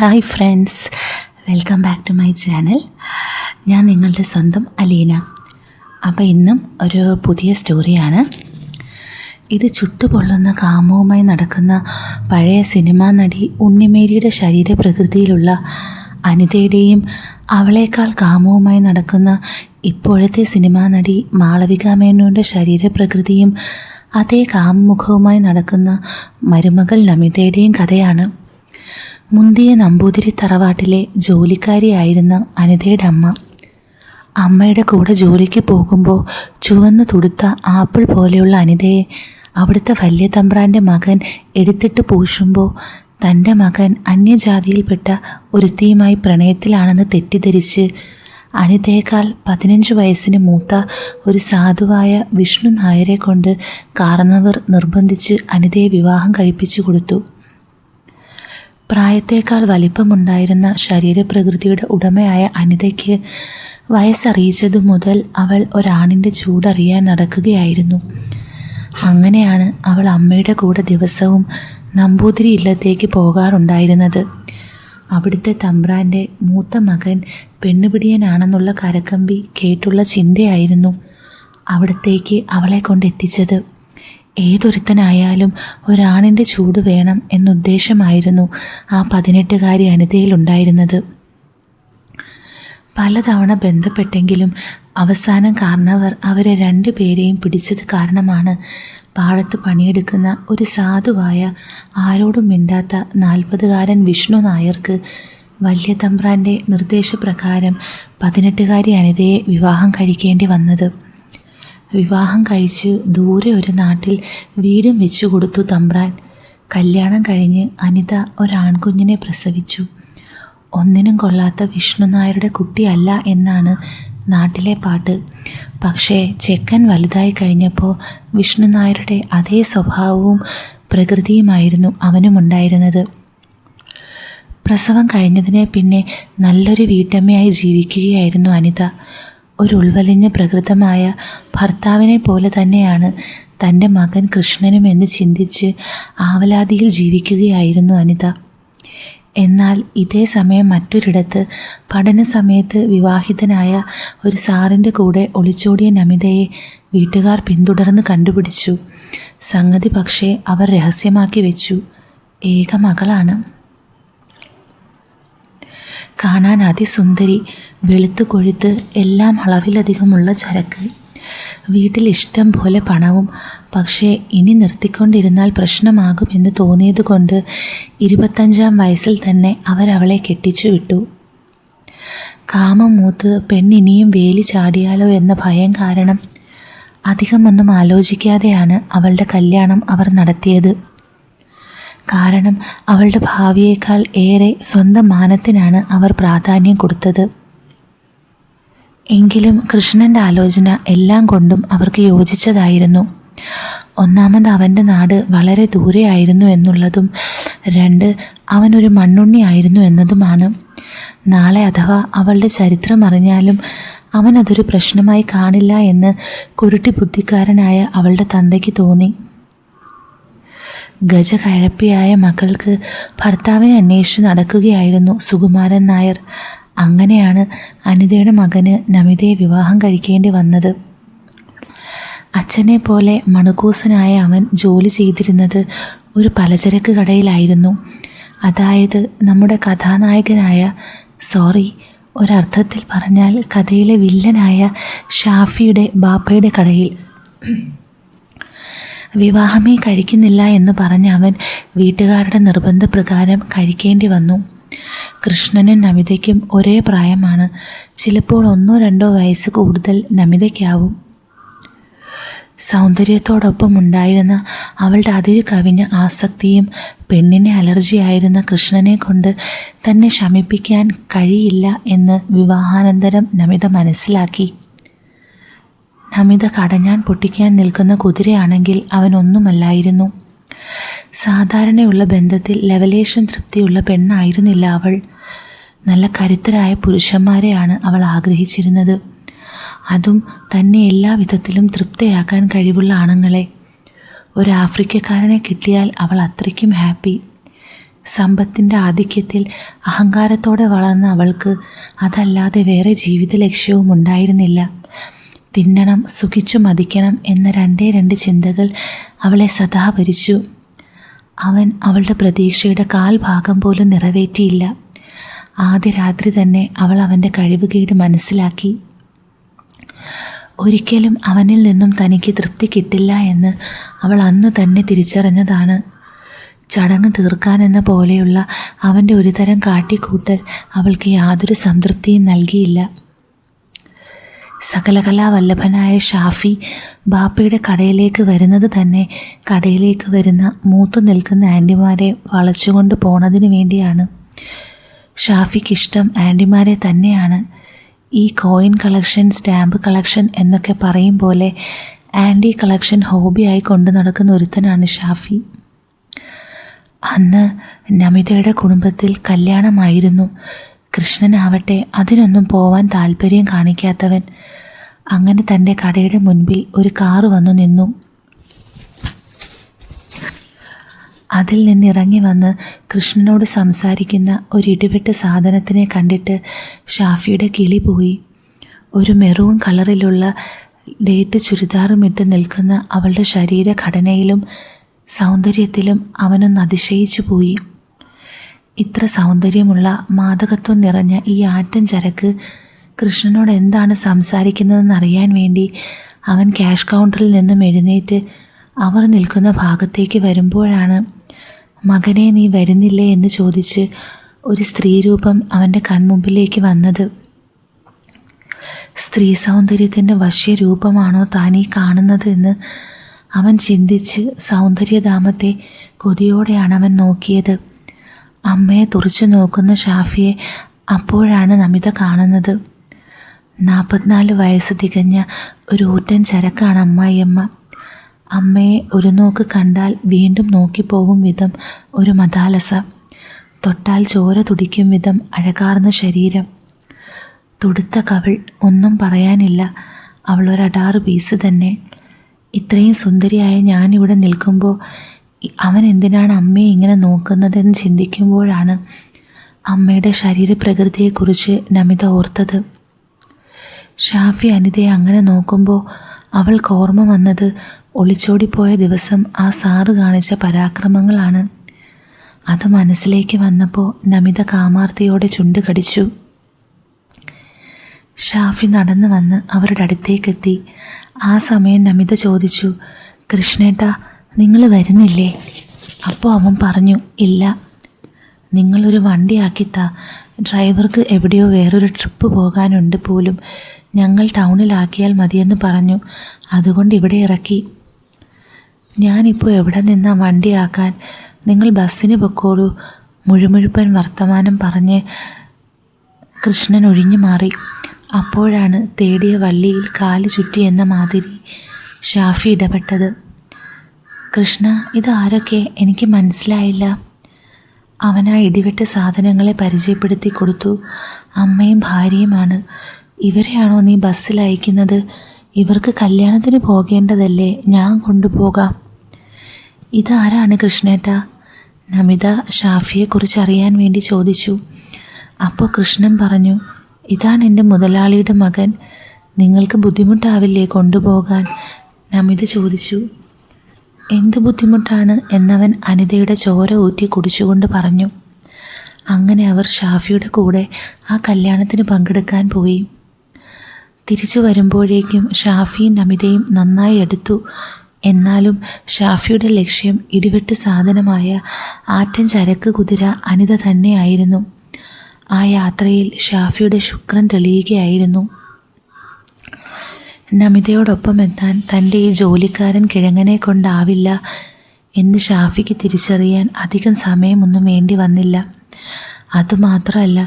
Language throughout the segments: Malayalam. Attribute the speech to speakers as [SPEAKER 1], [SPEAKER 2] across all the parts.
[SPEAKER 1] Hi friends, welcome back to my channel. ഞാൻ നിങ്ങളുടെ സ്വന്തം അലീന. അപ്പോൾ ഇന്നും ഒരു പുതിയ സ്റ്റോറിയാണ്. ഇത് ചുട്ടുപൊള്ളുന്ന കാമവുമായി നടക്കുന്ന പഴയ സിനിമാ നടി ഉണ്ണിമേരിയുടെ ശരീരപ്രകൃതിയിലുള്ള അനിതയുടെയും അവളേക്കാൾ കാമവുമായി നടക്കുന്ന ഇപ്പോഴത്തെ സിനിമാ നടി മാളവിക മേനോൻ്റെ ശരീരപ്രകൃതിയും അതേ കാമുഖവുമായി നടക്കുന്ന മരുമകൾ നമിതയുടെയും കഥയാണ്. മുന്തിയ നമ്പൂതിരി തറവാട്ടിലെ ജോലിക്കാരിയായിരുന്ന അനിതയുടെ അമ്മയുടെ കൂടെ ജോലിക്ക് പോകുമ്പോൾ ചുവന്നു തുടുത്ത ആപ്പിൾ പോലെയുള്ള അനിതയെ അവിടുത്തെ വലിയ തമ്പ്രാൻ്റെ മകൻ എടുത്തിട്ട് പൂശുമ്പോൾ തൻ്റെ മകൻ അന്യജാതിയിൽപ്പെട്ട ഒരുത്തിയുമായി പ്രണയത്തിലാണെന്ന് തെറ്റിദ്ധരിച്ച് അനിതയേക്കാൾ 15 വയസ്സിന് മൂത്ത ഒരു സാധുവായ വിഷ്ണു നായരെ കൊണ്ട് കാരണവർ നിർബന്ധിച്ച് അനിതയെ വിവാഹം കഴിപ്പിച്ചു കൊടുത്തു. പ്രായത്തേക്കാൾ വലിപ്പമുണ്ടായിരുന്ന ശരീരപ്രകൃതിയുടെ ഉടമയായ അനിതയ്ക്ക് വയസ്സറിയിച്ചതു മുതൽ അവൾ ഒരാണിൻ്റെ ചൂടറിയാൻ നടക്കുകയായിരുന്നു. അങ്ങനെയാണ് അവൾ അമ്മയുടെ കൂടെ ദിവസവും നമ്പൂതിരി ഇല്ലത്തേക്ക് പോകാറുണ്ടായിരുന്നത്. അവിടുത്തെ തമ്പ്രാൻ്റെ മൂത്ത മകൻ പെണ്ണുപിടിയനാണെന്നുള്ള കരക്കമ്പി കേട്ടുള്ള ചിന്തയായിരുന്നു അവിടത്തേക്ക് അവളെ കൊണ്ടെത്തിച്ചത്. ഏതൊരുത്തനായാലും ഒരാണിൻ്റെ ചൂട് വേണം എന്നുദ്ദേശമായിരുന്നു ആ 18കാരി അനിതയിലുണ്ടായിരുന്നത്. പലതവണ ബന്ധപ്പെട്ടെങ്കിലും അവസാനം കാരണവർ അവരെ 2 പേരെയും പിടിച്ചത് കാരണമാണ് പാടത്ത് പണിയെടുക്കുന്ന ഒരു സാധുവായ ആരോടും മിണ്ടാത്ത 40കാരൻ വിഷ്ണു നായർക്ക് വലിയ തമ്പ്രാൻ്റെ നിർദ്ദേശപ്രകാരം 18കാരി അനിതയെ വിവാഹം കഴിക്കേണ്ടി വന്നത്. വിവാഹം കഴിച്ച് ദൂരെ ഒരു നാട്ടിൽ വീടും വെച്ചു കൊടുത്തു തമ്പ്രാൻ. കല്യാണം കഴിഞ്ഞ് അനിത ഒരാൺകുഞ്ഞിനെ പ്രസവിച്ചു. ഒന്നിനും കൊള്ളാത്ത വിഷ്ണു നായരുടെ കുട്ടിയല്ല എന്നാണ് നാട്ടിലെ പാട്ട്. പക്ഷേ ചെക്കൻ വലുതായി കഴിഞ്ഞപ്പോൾ വിഷ്ണു നായരുടെ അതേ സ്വഭാവവും പ്രകൃതിയുമായിരുന്നു അവനുമുണ്ടായിരുന്നത്. പ്രസവം കഴിഞ്ഞതിനെ പിന്നെ നല്ലൊരു വീട്ടമ്മയായി ജീവിക്കുകയായിരുന്നു അനിത. ഒരു ഉൾവലിഞ്ഞ പ്രകൃതമായ ഭർത്താവിനെ പോലെ തന്നെയാണ് തൻ്റെ മകൻ കൃഷ്ണനുമെന്ന് ചിന്തിച്ച് ആവലാതിയിൽ ജീവിക്കുകയായിരുന്നു അനിത. എന്നാൽ ഇതേ സമയം മറ്റൊരിടത്ത് പഠന സമയത്ത് വിവാഹിതനായ ഒരു സാറിൻ്റെ കൂടെ ഒളിച്ചോടിയ നമിതയെ വീട്ടുകാർ പിന്തുടർന്ന് കണ്ടുപിടിച്ചു. സംഗതി പക്ഷേ അവർ രഹസ്യമാക്കി വെച്ചു. ഏക മകളാണ്. കാണാൻ അതിസുന്ദരി, വെളുത്തു കൊഴുത്ത്, എല്ലാം അളവിലധികമുള്ള ചരക്ക്. വീട്ടിൽ ഇഷ്ടം പോലെ പണവും. പക്ഷേ ഇനി നിർത്തിക്കൊണ്ടിരുന്നാൽ പ്രശ്നമാകുമെന്ന് തോന്നിയതുകൊണ്ട് 25-ാം വയസ്സിൽ തന്നെ അവരവളെ കെട്ടിച്ചു വിട്ടു. കാമം മൂത്ത് പെണ്ണിനിയും വേലി ചാടിയാലോ എന്ന ഭയം കാരണം അധികമൊന്നും ആലോചിക്കാതെയാണ് അവളുടെ കല്യാണം അവർ നടത്തിയത്. കാരണം അവളുടെ ഭാവിയേക്കാൾ ഏറെ സ്വന്തം മാനത്തിനാണ് അവർ പ്രാധാന്യം കൊടുത്തത്. എങ്കിലും കൃഷ്ണൻ്റെ ആലോചന എല്ലാം കൊണ്ടും അവർക്ക് യോജിച്ചതായിരുന്നു. ഒന്നാമത് അവൻ്റെ നാട് വളരെ ദൂരെയായിരുന്നു എന്നുള്ളതും 2 അവനൊരു മണ്ണുണ്ണിയായിരുന്നു എന്നതുമാണ്. നാളെ അഥവാ അവളുടെ ചരിത്രം അറിഞ്ഞാലും അവനതൊരു പ്രശ്നമായി കാണില്ല എന്ന് കുരുട്ടി ബുദ്ധിക്കാരനായ അവളുടെ തന്തയ്ക്ക് തോന്നി. ഗജകഴപ്പിയായ മകൾക്ക് ഭർത്താവിനെ അന്വേഷിച്ച് നടക്കുകയായിരുന്നു സുകുമാരൻ നായർ. അങ്ങനെയാണ് അനിതയുടെ മകന് നമിതയെ വിവാഹം കഴിക്കേണ്ടി വന്നത്. അച്ഛനെ പോലെ മണുകൂസനായ അവൻ ജോലി ചെയ്തിരുന്നത് ഒരു പലചരക്ക് കടയിലായിരുന്നു. അതായത് നമ്മുടെ കഥാനായകനായ ഒരർത്ഥത്തിൽ പറഞ്ഞാൽ കഥയിലെ വില്ലനായ ഷാഫിയുടെ ബാപ്പയുടെ കടയിൽ. വിവാഹമേ കഴിക്കുന്നില്ല എന്ന് പറഞ്ഞ് അവൻ വീട്ടുകാരുടെ നിർബന്ധപ്രകാരം കഴിക്കേണ്ടി വന്നു. കൃഷ്ണനും നമിതയ്ക്കും ഒരേ പ്രായമാണ്. ചിലപ്പോൾ 1-2 വയസ്സ് കൂടുതൽ നമിതയ്ക്കാവും. സൗന്ദര്യത്തോടൊപ്പം ഉണ്ടായിരുന്ന അവളുടെ അതിര് കവിഞ്ഞ ആസക്തിയും പെണ്ണിനെ അലർജിയായിരുന്ന കൃഷ്ണനെ കൊണ്ട് തന്നെ ശമിപ്പിക്കാൻ കഴിയില്ല എന്ന് വിവാഹാനന്തരം നമിത മനസ്സിലാക്കി. നമിത കടഞ്ഞാൻ പൊട്ടിക്കാൻ നിൽക്കുന്ന കുതിരയാണെങ്കിൽ അവനൊന്നുമല്ലായിരുന്നു. സാധാരണയുള്ള ബന്ധത്തിൽ ലവലേശം തൃപ്തിയുള്ള പെണ്ണായിരുന്നില്ല അവൾ. നല്ല കരുത്തരായ പുരുഷന്മാരെയാണ് അവൾ ആഗ്രഹിച്ചിരുന്നത്. അതും തന്നെ എല്ലാ വിധത്തിലും തൃപ്തിയാക്കാൻ കഴിവുള്ള ആണുങ്ങളെ. ഒരു ആഫ്രിക്കക്കാരനെ കിട്ടിയാൽ അവൾ അത്രയ്ക്കും ഹാപ്പി. സമ്പത്തിൻ്റെ ആധിക്യത്തിൽ അഹങ്കാരത്തോടെ വളർന്ന അവൾക്ക് അതല്ലാതെ വേറെ ജീവിത ലക്ഷ്യവും ഉണ്ടായിരുന്നില്ല. തിന്നണം, സുഖിച്ചു മതിക്കണം എന്ന രണ്ട് ചിന്തകൾ അവളെ സദാ ഭരിച്ചു. അവൻ അവളുടെ പ്രതീക്ഷയുടെ 1/4 പോലും നിറവേറ്റിയില്ല. ആദ്യ രാത്രി തന്നെ അവൾ അവൻ്റെ കഴിവുകേട് മനസ്സിലാക്കി. ഒരിക്കലും അവനിൽ നിന്നും തനിക്ക് തൃപ്തി കിട്ടില്ല എന്ന് അവൾ അന്ന് തന്നെ തിരിച്ചറിഞ്ഞതാണ്. ചടങ്ങ് തീർക്കാനെന്ന പോലെയുള്ള അവൻ്റെ ഒരുതരം കാട്ടിക്കൂട്ടൽ അവൾക്ക് യാതൊരു സംതൃപ്തിയും നൽകിയില്ല. സകലകലാവല്ലഭനായ ഷാഫി ബാപ്പയുടെ കടയിലേക്ക് വരുന്നത് തന്നെ കടയിലേക്ക് വരുന്ന മൂത്തു നിൽക്കുന്ന ആൻറ്റിമാരെ വളച്ചുകൊണ്ട് പോണതിന് വേണ്ടിയാണ്. ഷാഫിക്കിഷ്ടം ആൻറ്റിമാരെ തന്നെയാണ്. ഈ കോയിൻ കളക്ഷൻ, സ്റ്റാമ്പ് കളക്ഷൻ എന്നൊക്കെ പറയും പോലെ ആൻറ്റി കളക്ഷൻ ഹോബിയായി കൊണ്ടു നടക്കുന്ന ഒരുത്തനാണ് ഷാഫി. അന്ന് നമിതയുടെ കുടുംബത്തിൽ കല്യാണമായിരുന്നു. കൃഷ്ണനാവട്ടെ അതിനൊന്നും പോവാൻ താല്പര്യം കാണിക്കാത്തവൻ. അങ്ങനെ തൻ്റെ കടയുടെ മുൻപിൽ ഒരു കാറ് വന്നു നിന്നു. അതിൽ നിന്നിറങ്ങി വന്ന് കൃഷ്ണനോട് സംസാരിക്കുന്ന ഒരു ഇടിവെട്ട് സാധനത്തിനെ കണ്ടിട്ട് ഷാഫിയുടെ കിളി പോയി. ഒരു മെറൂൺ കളറിലുള്ള ഡേറ്റ് ചുരിദാറുമിട്ട് നിൽക്കുന്ന അവളുടെ ശരീരഘടനയിലും സൗന്ദര്യത്തിലും അവനൊന്ന് അതിശയിച്ചു പോയി. ഇത്ര സൗന്ദര്യമുള്ള മാദകത്വം നിറഞ്ഞ ഈ ആറ്റം ചരക്ക് കൃഷ്ണനോട് എന്താണ് സംസാരിക്കുന്നതെന്ന് അറിയാൻ വേണ്ടി അവൻ ക്യാഷ് കൗണ്ടറിൽ നിന്നും എഴുന്നേറ്റ് അവർ നിൽക്കുന്ന ഭാഗത്തേക്ക് വരുമ്പോഴാണ് മകനെ നീ വരുന്നില്ലേ എന്ന് ചോദിച്ച് ഒരു സ്ത്രീരൂപം അവൻ്റെ കൺമുമ്പിലേക്ക് വന്നത്. സ്ത്രീ സൗന്ദര്യത്തിൻ്റെ വശ്യരൂപമാണോ താനീ കാണുന്നത് എന്ന് അവൻ ചിന്തിച്ച് സൗന്ദര്യധാമത്തെ കൊതിയോടെയാണ് അവൻ നോക്കിയത്. അമ്മയെ തുറച്ചു നോക്കുന്ന ഷാഫിയെ അപ്പോഴാണ് നമിത കാണുന്നത്. 44 വയസ്സ് തികഞ്ഞ ഒരു ഊറ്റൻ ചരക്കാണ് അമ്മായിയമ്മ. അമ്മയെ ഒരു നോക്ക് കണ്ടാൽ വീണ്ടും നോക്കിപ്പോവും വിധം ഒരു മതാലസ, തൊട്ടാൽ ചോര തുടിക്കും വിധം അഴകാർന്ന ശരീരം, തുടുത്ത കവിൾ, ഒന്നും പറയാനില്ല. അവളൊരടാറ് പീസ് തന്നെ. ഇത്രയും സുന്ദരിയായ ഞാനിവിടെ നിൽക്കുമ്പോൾ അവൻ എന്തിനാണ് അമ്മയെ ഇങ്ങനെ നോക്കുന്നതെന്ന് ചിന്തിക്കുമ്പോഴാണ് അമ്മയുടെ ശരീരപ്രകൃതിയെക്കുറിച്ച് നമിത ഓർത്തത്. ഷാഫി അനിതയെ അങ്ങനെ നോക്കുമ്പോൾ അവൾക്ക് ഓർമ്മ വന്നത് ഒളിച്ചോടിപ്പോയ ദിവസം ആ സാറ് കാണിച്ച പരാക്രമങ്ങളാണ്. അത് മനസ്സിലേക്ക് വന്നപ്പോൾ നമിത കാമാർത്തിയോടെ ചുണ്ട് കടിച്ചു. ഷാഫി നടന്നു വന്ന് അവരുടെ അടുത്തേക്കെത്തി. ആ സമയം നമിത ചോദിച്ചു, കൃഷ്ണേട്ടാ നിങ്ങൾ വരുന്നില്ലേ? അപ്പോൾ അവൻ പറഞ്ഞു, ഇല്ല. നിങ്ങളൊരു വണ്ടിയാക്കിത്താ, ഡ്രൈവർക്ക് എവിടെയോ വേറൊരു ട്രിപ്പ് പോകാനുണ്ട് പോലും, ഞങ്ങൾ ടൗണിലാക്കിയാൽ മതിയെന്ന് പറഞ്ഞു, അതുകൊണ്ട് ഇവിടെ ഇറക്കി. ഞാനിപ്പോൾ എവിടെ നിന്നാ വണ്ടിയാക്കാൻ? നിങ്ങൾ ബസ്സിന് പൊക്കോളൂ. മുഴുമുഴുപ്പൻ വർത്തമാനം പറഞ്ഞ് കൃഷ്ണൻ ഒഴിഞ്ഞു മാറി. അപ്പോഴാണ് തേടിയ വള്ളിയിൽ കാല് ചുറ്റി എന്ന മാതിരി ഷാഫി ഇടപെട്ടത്. കൃഷ്ണ, ഇതാരൊക്കെ? എനിക്ക് മനസ്സിലായില്ല. അവനാ ഇടിവെട്ട് സാധനങ്ങളെ പരിചയപ്പെടുത്തി കൊടുത്തു. അമ്മയും ഭാര്യയുമാണ്. ഇവരെയാണോ നീ ബസ്സിൽ അയക്കുന്നത്? ഇവർക്ക് കല്യാണത്തിന് പോകേണ്ടതല്ലേ, ഞാൻ കൊണ്ടുപോകാം. ഇതാരാണ് കൃഷ്ണേട്ടാ? നമിത ഷാഫിയെക്കുറിച്ച് അറിയാൻ വേണ്ടി ചോദിച്ചു. അപ്പോൾ കൃഷ്ണൻ പറഞ്ഞു, ഇതാണ് എൻ്റെ മുതലാളിയുടെ മകൻ. നിങ്ങൾക്ക് ബുദ്ധിമുട്ടാവില്ലേ കൊണ്ടുപോകാൻ? നമിത ചോദിച്ചു. എന്ത് ബുദ്ധിമുട്ടാണ് എന്നവൻ അനിതയുടെ ചോര ഊറ്റി കുടിച്ചുകൊണ്ട് പറഞ്ഞു. അങ്ങനെ അവർ ഷാഫിയുടെ കൂടെ ആ കല്യാണത്തിന് പങ്കെടുക്കാൻ പോയി. തിരിച്ചു വരുമ്പോഴേക്കും ഷാഫിയും നമിതയും നന്നായി എടുത്തു. എന്നാലും ഷാഫിയുടെ ലക്ഷ്യം ഇടിവെട്ട് സാധനമായ ആറ്റൻ ചരക്ക് കുതിര അനിത തന്നെയായിരുന്നു. ആ യാത്രയിൽ ഷാഫിയുടെ ശുക്രൻ തെളിയുകയായിരുന്നു. നമിതയോടൊപ്പം എത്താൻ തൻ്റെ ഈ ജോലിക്കാരൻ കിഴങ്ങനെ കൊണ്ടാവില്ല എന്ന് ഷാഫിക്ക് തിരിച്ചറിയാൻ അധികം സമയമൊന്നും വേണ്ടി വന്നില്ല. അതുമാത്രമല്ല,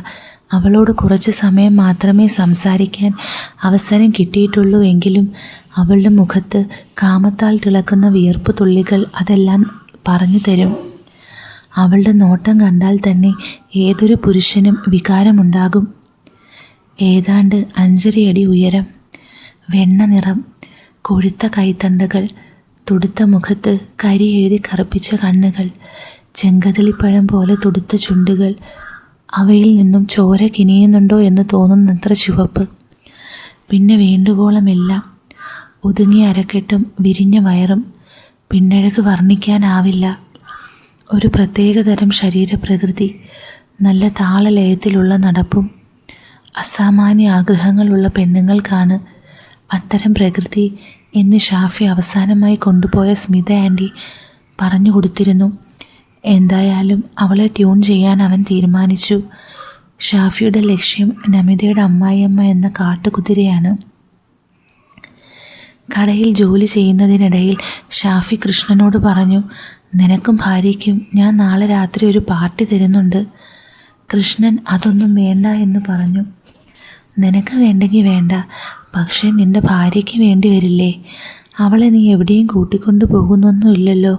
[SPEAKER 1] അവളോട് കുറച്ച് സമയം മാത്രമേ സംസാരിക്കാൻ അവസരം കിട്ടിയിട്ടുള്ളൂ എങ്കിലും അവളുടെ മുഖത്ത് കാമത്താൽ തിളക്കുന്ന വിയർപ്പ് തുള്ളികൾ അതെല്ലാം പറഞ്ഞു തരും. അവളുടെ നോട്ടം കണ്ടാൽ തന്നെ ഏതൊരു പുരുഷനും വികാരമുണ്ടാകും. ഏതാണ്ട് 5.5 അടി ഉയരം, വെണ്ണ നിറം, കൊഴുത്ത കൈത്തണ്ടകൾ, തുടുത്ത മുഖത്ത് കരി എഴുതി കറുപ്പിച്ച കണ്ണുകൾ, ചെങ്കദളിപ്പഴം പോലെ തുടുത്ത ചുണ്ടുകൾ, അവയിൽ നിന്നും ചോര കിനിയുന്നുണ്ടോ എന്ന് തോന്നുന്നത്ര ചുവപ്പ്, പിന്നെ വേണ്ടുവോളമെല്ലാം, ഒതുങ്ങിയ അരക്കെട്ടും വിരിഞ്ഞ വയറും, പിന്നഴക് വർണ്ണിക്കാനാവില്ല. ഒരു പ്രത്യേകതരം ശരീരപ്രകൃതി, നല്ല താളലയത്തിലുള്ള നടപ്പും. അസാമാന്യ ആഗ്രഹങ്ങളുള്ള പെണ്ണുങ്ങൾക്കാണ് അത്തരം പ്രകൃതി എന്ന് ഷാഫി അവസാനമായി കൊണ്ടുപോയ സ്മിത ആൻറ്റി പറഞ്ഞു കൊടുത്തിരുന്നു. എന്തായാലും അവളെ ട്യൂൺ ചെയ്യാൻ അവൻ തീരുമാനിച്ചു. ഷാഫിയുടെ ലക്ഷ്യം നമിതയുടെ അമ്മായിയമ്മ എന്ന കാട്ടുകുതിരയാണ്. കടയിൽ ജോലി ചെയ്യുന്നതിനിടയിൽ ഷാഫി കൃഷ്ണനോട് പറഞ്ഞു, നിനക്കും ഭാര്യയ്ക്കും ഞാൻ നാളെ രാത്രി ഒരു പാർട്ടി തരുന്നുണ്ട്. കൃഷ്ണൻ അതൊന്നും വേണ്ട എന്ന് പറഞ്ഞു. നിനക്ക് വേണ്ടെങ്കിൽ വേണ്ട, പക്ഷേ നിന്റെ ഭാര്യയ്ക്ക് വേണ്ടി വരില്ലേ? അവളെ നീ എവിടെയും കൂട്ടിക്കൊണ്ടു പോകുന്നൊന്നുമില്ലല്ലോ,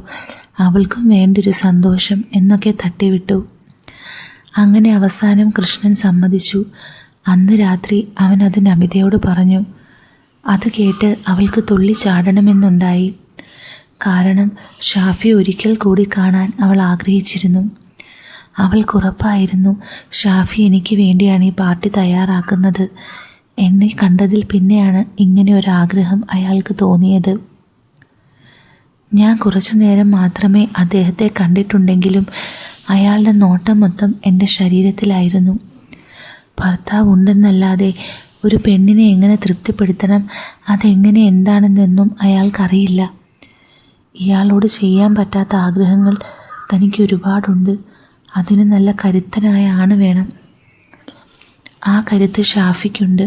[SPEAKER 1] അവൾക്കും വേണ്ടൊരു സന്തോഷം എന്നൊക്കെ തട്ടിവിട്ടു. അങ്ങനെ അവസാനം കൃഷ്ണൻ സമ്മതിച്ചു. അന്ന് രാത്രി അവൻ അത് നമിതയോട് പറഞ്ഞു. അത് കേട്ട് അവൾക്ക് തുള്ളിച്ചാടണമെന്നുണ്ടായി. കാരണം ഷാഫി ഒരിക്കൽ കൂടി കാണാൻ അവൾ ആഗ്രഹിച്ചിരുന്നു. അവൾക്കുറപ്പായിരുന്നു ഷാഫി എനിക്ക് വേണ്ടിയാണ് ഈ പാർട്ടി തയ്യാറാക്കുന്നത്. എന്നെ കണ്ടതിൽ പിന്നെയാണ് ഇങ്ങനെ ഒരു ആഗ്രഹം അയാൾക്ക് തോന്നിയത്. ഞാൻ കുറച്ചു നേരം മാത്രമേ അദ്ദേഹത്തെ കണ്ടിട്ടുണ്ടെങ്കിലും അയാളുടെ നോട്ടം മൊത്തം എൻ്റെ ശരീരത്തിലായിരുന്നു. ഭർത്താവ് ഉണ്ടെന്നല്ലാതെ ഒരു പെണ്ണിനെ എങ്ങനെ തൃപ്തിപ്പെടുത്തണം, അതെങ്ങനെ എന്താണെന്നൊന്നും അയാൾക്കറിയില്ല. ഇയാളോട് ചെയ്യാൻ പറ്റാത്ത ആഗ്രഹങ്ങൾ തനിക്ക് ഒരുപാടുണ്ട്. അതിന് നല്ല കരുത്തനായ ആണ് വേണം. ആ കരുത്ത് ഷാഫിക്കുണ്ട്.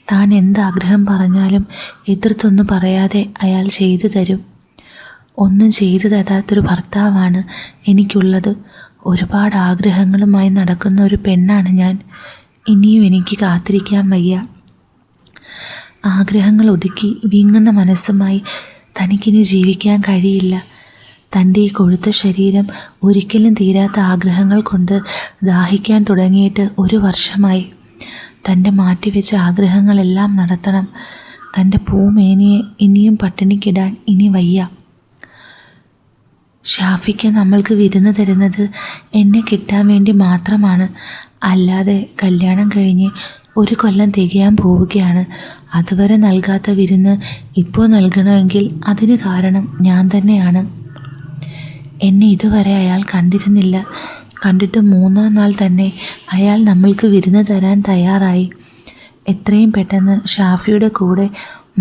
[SPEAKER 1] താൻ എന്താഗ്രഹം പറഞ്ഞാലും എതിർത്തൊന്നും പറയാതെ അയാൾ ചെയ്തു തരും. ഒന്നും ചെയ്തു തരാത്തൊരു ഭർത്താവാണ് എനിക്കുള്ളത്. ഒരുപാട് ആഗ്രഹങ്ങളുമായി നടക്കുന്ന ഒരു പെണ്ണാണ് ഞാൻ. ഇനിയും എനിക്ക് കാത്തിരിക്കാൻ വയ്യ. ആഗ്രഹങ്ങൾ ഒതുക്കി വീങ്ങുന്ന മനസ്സുമായി തനിക്കിനി ജീവിക്കാൻ കഴിയില്ല. തൻ്റെ ഈ കൊഴുത്ത ശരീരം ഒരിക്കലും തീരാത്ത ആഗ്രഹങ്ങൾ കൊണ്ട് ദാഹിക്കാൻ തുടങ്ങിയിട്ട് 1 വർഷമായി. തൻ്റെ മാറ്റിവെച്ച ആഗ്രഹങ്ങളെല്ലാം നടത്തണം. തൻ്റെ പൂമേനിയെ ഇനിയും പട്ടിണിക്കിടാൻ ഇനി വയ്യ. ഷാഫിക്ക് നമ്മൾക്ക് വിരുന്ന് തരുന്നത് എന്നെ കിട്ടാൻ വേണ്ടി മാത്രമാണ്. അല്ലാതെ കല്യാണം കഴിഞ്ഞ് 1 കൊല്ലം തികയാൻ പോവുകയാണ്. അതുവരെ നൽകാത്ത വിരുന്ന് ഇപ്പോൾ നൽകണമെങ്കിൽ അതിന് കാരണം ഞാൻ തന്നെയാണ്. എന്നെ ഇതുവരെ അയാൾ കണ്ടിരുന്നില്ല. കണ്ടിട്ട് 3-ാം നാൾ തന്നെ അയാൾ നമ്മൾക്ക് വിരുന്ന് തരാൻ തയ്യാറായി. എത്രയും പെട്ടെന്ന് ഷാഫിയുടെ കൂടെ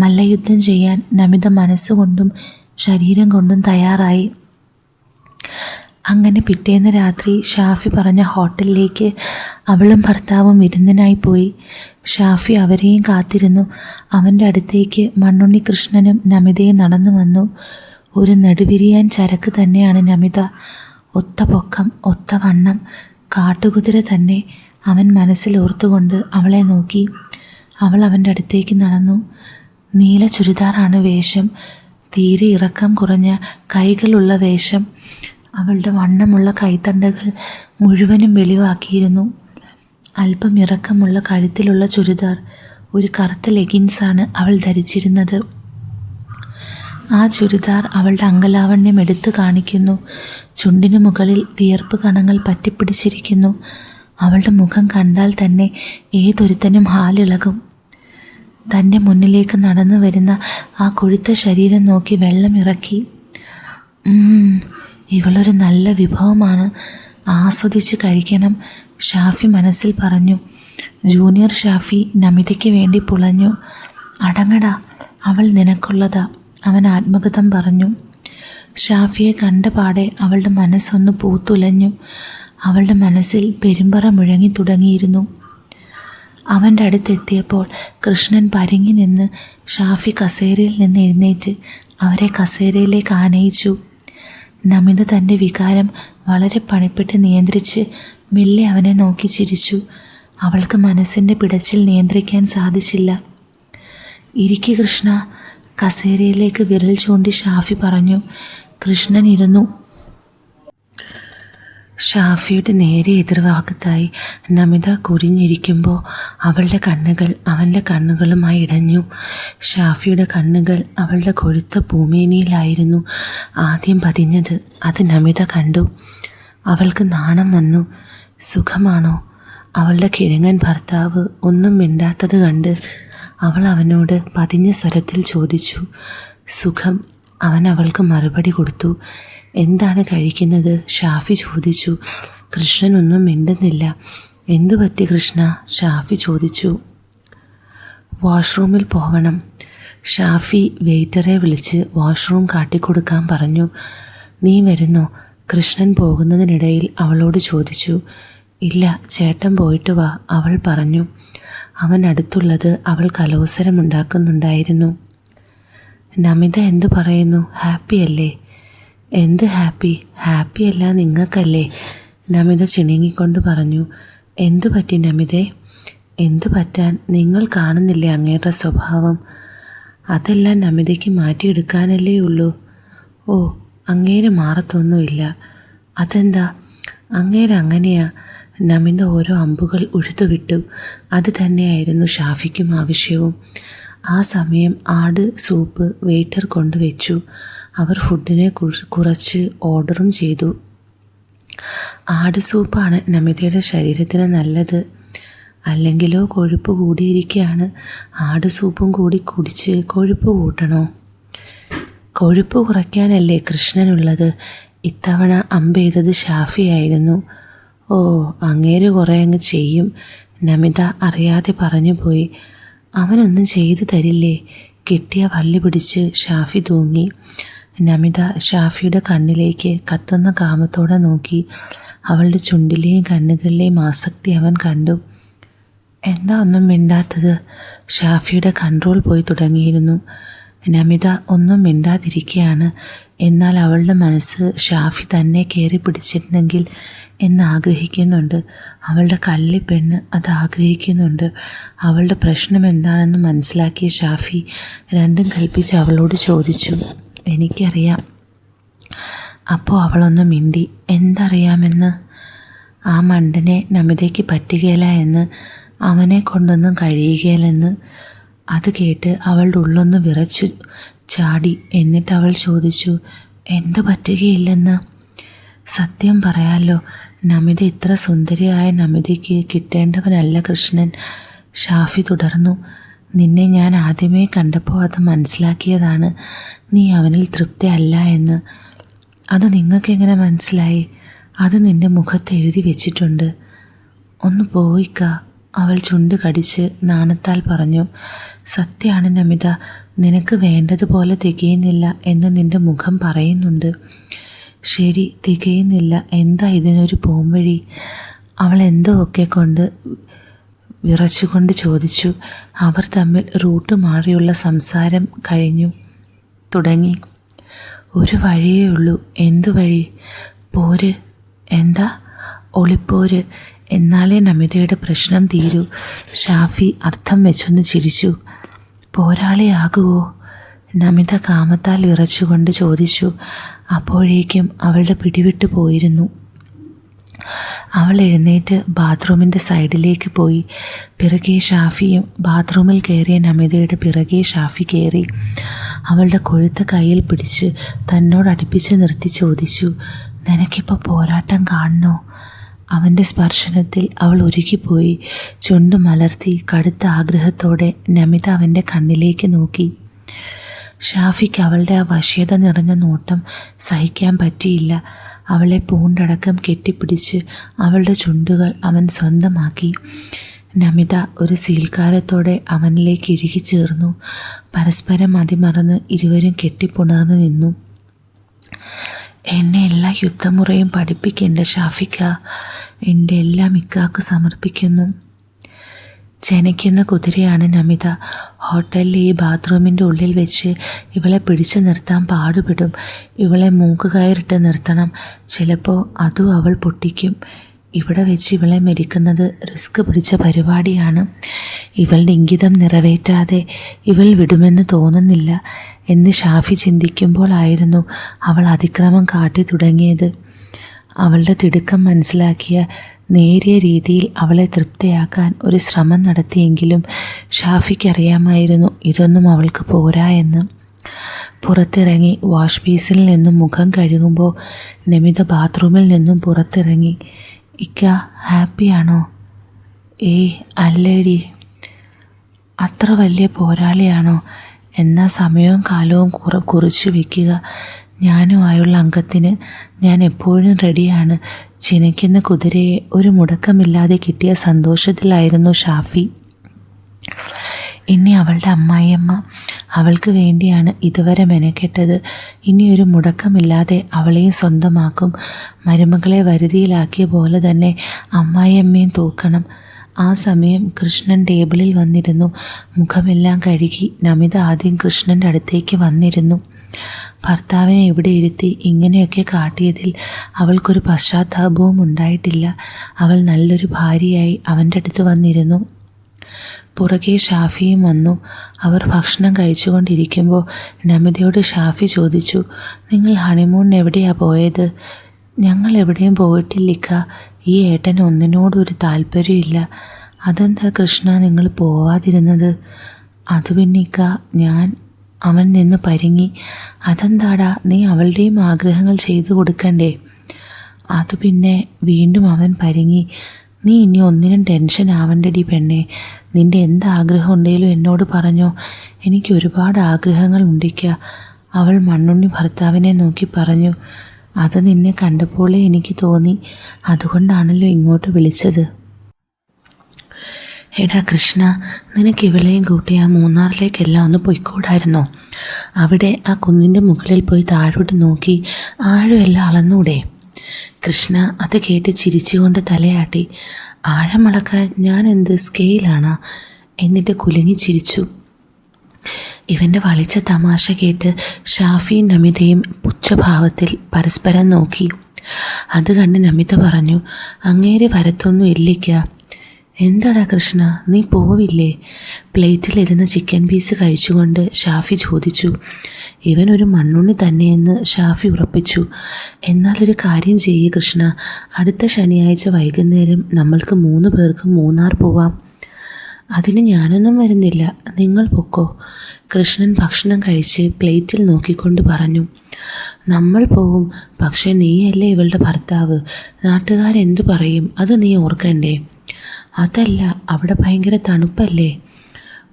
[SPEAKER 1] മല്ലയുദ്ധം ചെയ്യാൻ നമിത മനസ്സുകൊണ്ടും ശരീരം കൊണ്ടും തയ്യാറായി. അങ്ങനെ പിറ്റേന്ന് രാത്രി ഷാഫി പറഞ്ഞ ഹോട്ടലിലേക്ക് അവളും ഭർത്താവും വിരുന്നിനായി പോയി. ഷാഫി അവരെയും കാത്തിരുന്നു. അവൻ്റെ അടുത്തേക്ക് മണ്ണുണ്ണി കൃഷ്ണനും നമിതയും നടന്നു വന്നു. ഒരു നെടുവിരിയാൻ ചരക്ക് തന്നെയാണ് നമിത. ഒത്ത പൊക്കം, ഒത്ത വണ്ണം, കാട്ടുകുതിര തന്നെ. അവൻ മനസ്സിൽ ഓർത്തുകൊണ്ട് അവളെ നോക്കി. അവൾ അവൻ്റെ അടുത്തേക്ക് നടന്നു. നീല ചുരിദാറാണ് വേഷം. തീരെ ഇറക്കം കുറഞ്ഞ കൈകളുള്ള വേഷം. അവളുടെ വണ്ണമുള്ള കൈത്തണ്ടകൾ മുഴുവനും വെളിവാക്കിയിരുന്നു. അല്പം ഇറക്കമുള്ള കഴുത്തിലുള്ള ചുരിദാർ. ഒരു കറുത്ത ലെഗിൻസാണ് അവൾ ധരിച്ചിരുന്നത്. ആ ചുരിദാർ അവളുടെ അംഗലാവണ്യം എടുത്തു കാണിക്കുന്നു. ചുണ്ടിനു മുകളിൽ വിയർപ്പ് കണങ്ങൾ പറ്റിപ്പിടിച്ചിരിക്കുന്നു. അവളുടെ മുഖം കണ്ടാൽ തന്നെ ഏതൊരുത്തനും ഹാലിളകും. തൻ്റെ മുന്നിലേക്ക് നടന്നു വരുന്ന ആ കൊഴുത്ത ശരീരം നോക്കി വെള്ളം ഇറക്കി. ഇവളൊരു നല്ല വിഭവമാണ്, ആസ്വദിച്ച് കഴിക്കണം, ഷാഫി മനസ്സിൽ പറഞ്ഞു. ജൂനിയർ ഷാഫി നമിതയ്ക്ക് വേണ്ടി പുളഞ്ഞു. അടങ്ങടാ, അവൾ നിനക്കുള്ളതാ, അവൻ ആത്മഗതം പറഞ്ഞു. ഷാഫിയെ കണ്ട പാടെ അവളുടെ മനസ്സൊന്ന് പൂത്തുലഞ്ഞു. അവളുടെ മനസ്സിൽ പെരുമ്പറ മുഴങ്ങി തുടങ്ങിയിരുന്നു. അവൻ്റെ അടുത്തെത്തിയപ്പോൾ കൃഷ്ണൻ പരുങ്ങി നിന്ന് ഷാഫി കസേരയിൽ നിന്ന് എഴുന്നേറ്റ് അവരെ കസേരയിലേക്ക് ആനയിച്ചു. നമിത തൻ്റെ വികാരം വളരെ പണിപ്പെട്ട് നിയന്ത്രിച്ച് മെല്ലെ അവനെ നോക്കി ചിരിച്ചു. അവൾക്ക് മനസ്സിൻ്റെ പിടച്ചിൽ നിയന്ത്രിക്കാൻ സാധിച്ചില്ല. ഇരിക്ക് കൃഷ്ണ, കസേരയിലേക്ക് വിരൽ ചൂണ്ടി ഷാഫി പറഞ്ഞു. കൃഷ്ണൻ ഇരുന്നു. ഷാഫിയുടെ നേരെ എതിർഭാഗത്തായി നമിത കുനിഞ്ഞിരിക്കുമ്പോൾ അവളുടെ കണ്ണുകൾ അവൻ്റെ കണ്ണുകളുമായി ഇടഞ്ഞു. ഷാഫിയുടെ കണ്ണുകൾ അവളുടെ കൊഴുത്ത പൂമേനിയിലായിരുന്നു ആദ്യം പതിഞ്ഞത്. അത് നമിത കണ്ടു. അവൾക്ക് നാണം വന്നു. സുഖമാണോ? അവളുടെ കിഴങ്ങൻ ഭർത്താവ് ഒന്നും മിണ്ടാത്തത് കണ്ട് അവൾ അവനോട് പതിഞ്ഞ സ്വരത്തിൽ ചോദിച്ചു. സുഖം. അവൻ അവൾക്ക് മറുപടി കൊടുത്തു. എന്താണ് കഴിക്കുന്നത്? ഷാഫി ചോദിച്ചു. കൃഷ്ണൻ ഒന്നും മിണ്ടുന്നില്ല. എന്തു പറ്റി കൃഷ്ണ? ഷാഫി ചോദിച്ചു. വാഷ്റൂമിൽ പോവണം. ഷാഫി വെയിറ്ററെ വിളിച്ച് വാഷ്റൂം കാട്ടിക്കൊടുക്കാൻ പറഞ്ഞു. നീ വരുന്നോ? കൃഷ്ണൻ പോകുന്നതിനിടയിൽ അവളോട് ചോദിച്ചു. ഇല്ല, ചേട്ടൻ പോയിട്ട് വാ, അവൾ പറഞ്ഞു. അവൻ അടുത്തുള്ളത് അവൾ കലോസരമുണ്ടാക്കുന്നുണ്ടായിരുന്നു. നമിത എന്തു പറയുന്നു? ഹാപ്പിയല്ലേ? എന്ത് ഹാപ്പി? ഹാപ്പിയല്ല നിങ്ങൾക്കല്ലേ? നമിത ചിണുങ്ങിക്കൊണ്ട് പറഞ്ഞു. എന്തു പറ്റി നമിതേ? എന്തു പറ്റാൻ? നിങ്ങൾ കാണുന്നില്ലേ അങ്ങേരുടെ സ്വഭാവം? അതെല്ലാം നമിതയ്ക്ക് മാറ്റിയെടുക്കാനല്ലേ ഉള്ളൂ. ഓ, അങ്ങേര് മാറത്തൊന്നുമില്ല. അതെന്താ? അങ്ങേര് അങ്ങനെയാ. നമിത ഓരോ അമ്പുകൾ ഉഴുതുവിട്ടു. അത് തന്നെയായിരുന്നു ഷാഫിക്കും ആവശ്യവും. ആ സമയം ആട് സൂപ്പ് വെയിറ്റർ കൊണ്ടുവച്ചു. അവർ ഫുഡിനെ കുറച്ച് ഓർഡറും ചെയ്തു. ആട് സൂപ്പാണ് നമിതയുടെ ശരീരത്തിന് നല്ലത്. അല്ലെങ്കിലോ കൊഴുപ്പ് കൂടിയിരിക്കുകയാണ്. ആട് സൂപ്പും കൂടി കുടിച്ച് കൊഴുപ്പ് കൂട്ടണോ? കൊഴുപ്പ് കുറയ്ക്കാനല്ലേ കൃഷ്ണനുള്ളത്. ഇത്തവണ അമ്പെയ്തത് ഷാഫിയായിരുന്നു. ഓ, അങ്ങേര് കുറേ അങ്ങ് ചെയ്യും, നമിത അറിയാതെ പറഞ്ഞു പോയി. അവനൊന്നും ചെയ്തു തരില്ലേ? കിട്ടിയ വള്ളി പിടിച്ച് ഷാഫി തൂങ്ങി. നമിത ഷാഫിയുടെ കണ്ണിലേക്ക് കത്തുന്ന കാമത്തോടെ നോക്കി. അവളുടെ ചുണ്ടിലെയും കണ്ണുകളിലെയും ആസക്തി അവൻ കണ്ടു. എന്താ ഒന്നും മിണ്ടാത്തത്? ഷാഫിയുടെ കൺട്രോൾ പോയി തുടങ്ങിയിരുന്നു. നമിത ഒന്നും മിണ്ടാതിരിക്കുകയാണ്. എന്നാൽ അവളുടെ മനസ്സ് ഷാഫി തന്നെ കയറി പിടിച്ചിരുന്നെങ്കിൽ എന്നാഗ്രഹിക്കുന്നുണ്ട്. അവളുടെ കള്ളിപ്പെണ്ണ് അത് ആഗ്രഹിക്കുന്നുണ്ട്. അവളുടെ പ്രശ്നം എന്താണെന്ന് മനസ്സിലാക്കിയ ഷാഫി രണ്ടും കൽപ്പിച്ച് അവളോട് ചോദിച്ചു. എനിക്കറിയാം. അപ്പോൾ അവളൊന്ന് മിണ്ടി. എന്തറിയാമെന്ന്? ആ മണ്ടനെ നമിതയ്ക്ക് പറ്റുകയില്ല എന്ന്, അവനെ കൊണ്ടൊന്നും കഴിയുകയില്ലെന്ന്. അത് കേട്ട് അവളുടെ ഉള്ളൊന്ന് വിറച്ചു ചാടി. എന്നിട്ട് അവൾ ചോദിച്ചു, എന്തു പറ്റുകയില്ലെന്ന്? സത്യം പറയാലോ, നമിത ഇത്ര സുന്ദരിയായ നമിതയ്ക്ക് കിട്ടേണ്ടവനല്ല കൃഷ്ണൻ. ഷാഫി തുടർന്നു. നിന്നെ ഞാൻ ആദ്യമേ കണ്ടപ്പോൾ അത് മനസ്സിലാക്കിയതാണ്. നീ അവനിൽ തൃപ്തി അല്ല എന്ന്. അത് നിങ്ങൾക്കെങ്ങനെ മനസ്സിലായി? അത് നിന്റെ മുഖത്ത് എഴുതി വെച്ചിട്ടുണ്ട്. ഒന്ന് പോയിക്ക, അവൾ ചുണ്ട് കടിച്ച് നാണത്താൽ പറഞ്ഞു. സത്യമാണ് നമിത, നിനക്ക് വേണ്ടതുപോലെ തികയുന്നില്ല എന്ന് നിന്റെ മുഖം പറയുന്നുണ്ട്. ശരി, തികയുന്നില്ല. എന്താ ഇതിനൊരു പോംവഴി? അവൾ എന്തോ ഒക്കെ കൊണ്ട് വിറച്ചുകൊണ്ട് ചോദിച്ചു. അവർ തമ്മിൽ റൂട്ട് മാറിയുള്ള സംസാരം തുടങ്ങി. ഒരു വഴിയേ ഉള്ളൂ. എന്തു വഴി? പോര്. എന്താ? ഒളിപ്പോര്. എന്നാലേ നമിതയുടെ പ്രശ്നം തീരൂ. ഷാഫി അർത്ഥം വെച്ചൊന്ന് ചിരിച്ചു. പോരാളിയാകുവോ? നമിത കാമത്താൽ വിറച്ചുകൊണ്ട് ചോദിച്ചു. അപ്പോഴേക്കും അവളുടെ പിടിവിട്ടു പോയിരുന്നു. അവൾ എഴുന്നേറ്റ് ബാത്റൂമിൻ്റെ സൈഡിലേക്ക് പോയി. പിറകെ ഷാഫിയും. ബാത്റൂമിൽ കയറിയ നമിതയുടെ പിറകെ ഷാഫി കയറി. അവളുടെ കൊഴുത്ത കയ്യിൽ പിടിച്ച് തന്നോടടുപ്പിച്ച് നിർത്തി ചോദിച്ചു, നിനക്കിപ്പോൾ പോരാട്ടം കാണണോ? അവൻ്റെ സ്പർശനത്തിൽ അവൾ ഉരുകിപ്പോയി. ചുണ്ടു മലർത്തി കടുത്ത ആഗ്രഹത്തോടെ നമിത അവൻ്റെ കണ്ണിലേക്ക് നോക്കി. ഷാഫിക്ക് അവളുടെ ആ വശ്യത നിറഞ്ഞ നോട്ടം സഹിക്കാൻ പറ്റിയില്ല. അവളെ പൂണ്ടടക്കം കെട്ടിപ്പിടിച്ച് അവളുടെ ചുണ്ടുകൾ അവൻ സ്വന്തമാക്കി. നമിത ഒരു സീൽക്കാരത്തോടെ അവനിലേക്ക് ഇഴുകിച്ചേർന്നു. പരസ്പരം അതിമറന്ന് ഇരുവരും കെട്ടിപ്പുണർന്നു നിന്നു. എന്നെ എല്ലാ യുദ്ധമുറയും പഠിപ്പിക്കേണ്ട ഷാഫിക്ക. എൻ്റെ എല്ലാം ഇക്കാക്ക് സമർപ്പിക്കുന്നു. ജനിക്കുന്ന കുതിരയാണ് നമിത. ഹോട്ടലിൽ ഈ ബാത്റൂമിൻ്റെ ഉള്ളിൽ വെച്ച് ഇവളെ പിടിച്ചു നിർത്താൻ പാടുപെടും. ഇവളെ മൂക്കുകയറിട്ട് നിർത്തണം. ചിലപ്പോൾ അതും അവൾ പൊട്ടിക്കും. ഇവിടെ വെച്ച് ഇവളെ മെരിക്കുന്നത് റിസ്ക് പിടിച്ച പരിപാടിയാണ്. ഇവളുടെ ഇംഗിതം നിറവേറ്റാതെ ഇവൾ വിടുമെന്ന് തോന്നുന്നില്ല എന്ന് ഷാഫി ചിന്തിക്കുമ്പോഴായിരുന്നു അവൾ അതിക്രമം കാട്ടി തുടങ്ങിയത്. അവളുടെ തിടുക്കം മനസ്സിലാക്കിയ നേരിയ രീതിയിൽ അവളെ തൃപ്തിയാക്കാൻ ഒരു ശ്രമം നടത്തിയെങ്കിലും ഷാഫിക്ക് അറിയാമായിരുന്നു ഇതൊന്നും അവൾക്ക് പോരാ എന്ന്. പുറത്തിറങ്ങി വാഷ് ബേസിനിൽ നിന്നും മുഖം കഴുകുമ്പോൾ നമിത ബാത്റൂമിൽ നിന്നും പുറത്തിറങ്ങി. ഇക്ക ഹാപ്പിയാണോ? ഏയ് അല്ലേടി. അത്ര വലിയ പോരാളിയാണോ? എന്നാൽ സമയവും കാലവും കുറിച്ചു വയ്ക്കുക. ഞാനുമായുള്ള അംഗത്തിന് ഞാൻ എപ്പോഴും റെഡിയാണ്. ചിനയ്ക്കുന്ന കുതിരയെ ഒരു മുടക്കമില്ലാതെ കിട്ടിയ സന്തോഷത്തിലായിരുന്നു ഷാഫി. ഇനി അവളുടെ അമ്മായിയമ്മ അവൾക്ക് വേണ്ടിയാണ് ഇതുവരെ മെനക്കെട്ടത്. ഇനിയൊരു മുടക്കമില്ലാതെ അവളെയും സ്വന്തമാക്കും. മരുമകളെ വരുതിയിലാക്കിയ പോലെ തന്നെ അമ്മായിയമ്മയും തൂക്കണം. ആ സമയം കൃഷ്ണൻ ടേബിളിൽ വന്നിരുന്നു. മുഖമെല്ലാം കഴുകി നമിത ആദ്യം കൃഷ്ണൻ്റെ അടുത്തേക്ക് വന്നിരുന്നു. ഭർത്താവിനെ ഇവിടെ ഇരുത്തി ഇങ്ങനെയൊക്കെ കാട്ടിയതിൽ അവൾക്കൊരു പശ്ചാത്താപവും ഉണ്ടായിട്ടില്ല. അവൾ നല്ലൊരു ഭാര്യയായി അവൻ്റെ അടുത്ത് വന്നിരുന്നു. പുറകെ ഷാഫിയും വന്നു. അവർ ഭക്ഷണം കഴിച്ചുകൊണ്ടിരിക്കുമ്പോൾ നമിതയോട് ഷാഫി ചോദിച്ചു, നിങ്ങൾ ഹണിമൂണിന് എവിടെയാണ് പോയത്? ഞങ്ങൾ എവിടെയും പോയിട്ടില്ലിക്ക. ഈ ഏട്ടന് ഒന്നിനോടും ഒരു താല്പര്യമില്ല. അതെന്താ കൃഷ്ണ നിങ്ങൾ പോവാതിരുന്നത്? അത് പിന്നിക്ക അവൻ നിന്ന് പരിങ്ങി. അതെന്താടാ, നീ അവളുടെയും ആഗ്രഹങ്ങൾ ചെയ്തു കൊടുക്കണ്ടേ? അത് പിന്നെ വീണ്ടും അവൻ പരിങ്ങി. നീ ഇനി ഒന്നിനും ടെൻഷൻ ആവണ്ടടി പെണ്ണെ. നിൻ്റെ എന്താഗ്രഹം ഉണ്ടെങ്കിലും എന്നോട് പറഞ്ഞോ. എനിക്ക് ഒരുപാട് ആഗ്രഹങ്ങൾ ഉണ്ടിക്ക. അവൾ മണ്ണുണ്ണി ഭർത്താവിനെ നോക്കി പറഞ്ഞു. അത് നിന്നെ കണ്ടപ്പോഴേ എനിക്ക് തോന്നി. അതുകൊണ്ടാണല്ലോ ഇങ്ങോട്ട് വിളിച്ചത്. എടാ കൃഷ്ണ, നിനക്ക് ഇവളെയും കൂട്ടി ആ മൂന്നാറിലേക്കെല്ലാം ഒന്ന് പൊയ്ക്കൂടായിരുന്നോ? അവിടെ ആ കുന്നിൻ്റെ മുകളിൽ പോയി താഴോട്ട് നോക്കി ആഴമെല്ലാം അളന്നൂടെ? കൃഷ്ണ അത് കേട്ട് ചിരിച്ചുകൊണ്ട് തലയാട്ടി. ആഴമളക്കാൻ ഞാൻ എന്ത് സ്കെയിലാണോ? എന്നിട്ട് കുലുങ്ങി ചിരിച്ചു. ഇവൻ്റെ വളിച്ച തമാശ കേട്ട് ഷാഫിയും നമിതയും പുച്ഛഭാവത്തിൽ പരസ്പരം നോക്കി. അത് കണ്ട് നമിത പറഞ്ഞു, അങ്ങേരെ വരത്തൊന്നും ഇല്ലിക്ക. എന്താടാ കൃഷ്ണ, നീ പോവില്ലേ? പ്ലേറ്റിലിരുന്ന് ചിക്കൻ പീസ് കഴിച്ചുകൊണ്ട് ഷാഫി ചോദിച്ചു. ഇവനൊരു മണ്ണുണ്ണി തന്നെയെന്ന് ഷാഫി ഉറപ്പിച്ചു. എന്നാലൊരു കാര്യം ചെയ്യേ കൃഷ്ണ, അടുത്ത ശനിയാഴ്ച വൈകുന്നേരം നമ്മൾക്ക് 3 പേർക്കും മൂന്നാർ പോവാം. അതിന് ഞാനൊന്നും വരുന്നില്ല, നിങ്ങൾ പൊക്കോ. കൃഷ്ണൻ ഭക്ഷണം കഴിച്ച് പ്ലേറ്റിൽ നോക്കിക്കൊണ്ട് പറഞ്ഞു. നമ്മൾ പോവും, പക്ഷേ നീയല്ലേ ഇവളുടെ ഭർത്താവ്. നാട്ടുകാരെന്തു പറയും? അത് നീ ഓർക്കണ്ടേ? അതല്ല, അവിടെ ഭയങ്കര തണുപ്പല്ലേ?